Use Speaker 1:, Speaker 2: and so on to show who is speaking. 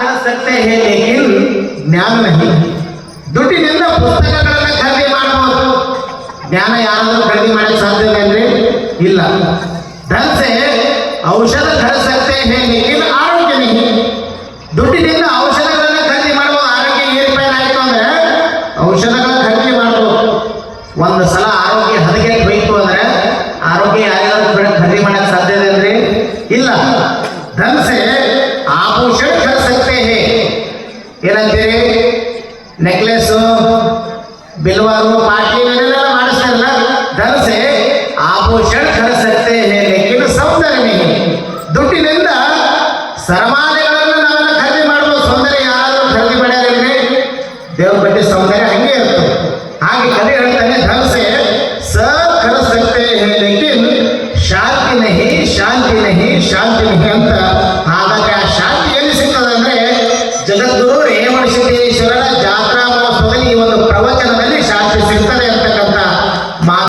Speaker 1: खरीद सकते हैं लेकिन ज्ञान नहीं. ದುಡ್ಡಿನಿಂದ ಪುಸ್ತಕಗಳನ್ನ ಖರೀದಿ ಮಾಡಬಹುದು, ಜ್ಞಾನ ಯಾರಾದರೂ ಖರೀದಿ ಮಾಡಕ್ಕೆ ಸಾಧ್ಯ ಅಂದ್ರೆ ಇಲ್ಲ. धन से ಔಷಧ खरीद सकते हैं लेकिन ಆರೋಗ್ಯ नहीं. ದುಡ್ಡಿನಿಂದ ಔಷಧಗಳನ್ನ ಖರೀದಿ ಮಾಡಬಹುದು, ಆರೋಗ್ಯ ಏರ್ಪೇರಾಯ್ತು ಅಂದ್ರೆ ಔಷಧಗಳನ್ನ ಖರೀದಿ ಮಾಡಬಹುದು. ಒಂದು ಸಲ ಆರೋಗ್ಯ ಹದಗೆಟ್ಟು ಹೋಯ್ತು ಅಂದ್ರೆ ಆರೋಗ್ಯ ಯಾರಿಗಾದ್ರೂ ಖರೀದಿ ಮಾಡಕ್ಕೆ ಸಾಧ್ಯ ಇದೆ ಅಂದ್ರೆ ಇಲ್ಲ. धन से आभूषण खरीद सकते हैं. ಏನಂತೀರಿ? ನೆಕ್ಲೆಸ್, ಬಿಲ್ವಾರು, ಪಾಟಿ ಇವೆಲ್ಲ ಮಾಡಿಸ್ತಾರಲ್ಲ. धन से आभूषण खरीद सकते हैं लेकिन सौंदर्य नहीं. ದುಡ್ಡಿನಿಂದ ಸರಮಾಲೆಗಳನ್ನು ನಾವೆಲ್ಲ ಖರೀದಿ ಮಾಡಬಹುದು, ಸೌಂದರ್ಯ ಯಾರಾದರೂ ಖರೀದಿ ಮಾಡ್ಯಾರಿದ್ರೆ ದೇವ್ರ ಬಗ್ಗೆ ಸೌಂದರ್ಯ ಹಂಗೆ ಇರ್ತದೆ. ಹಾಗೆ ಕವಿ ಹೇಳ್ತಾನೆ, धन से सब खरीद सकते हैं लेकिन ಶಾಂತಿ नहीं, ಶಾಂತಿ नहीं, ಶಾಂತಿ नहीं ಅಂತ. ಹಾಗಾಗಿ ಆ ಶಾಂತಿ ಎಲ್ಲಿ ಸಿಗ್ತದೆ ಅಂದ್ರೆ ಜಗದ್ಗುರು ರೇವಣಸಿದ್ದೇಶ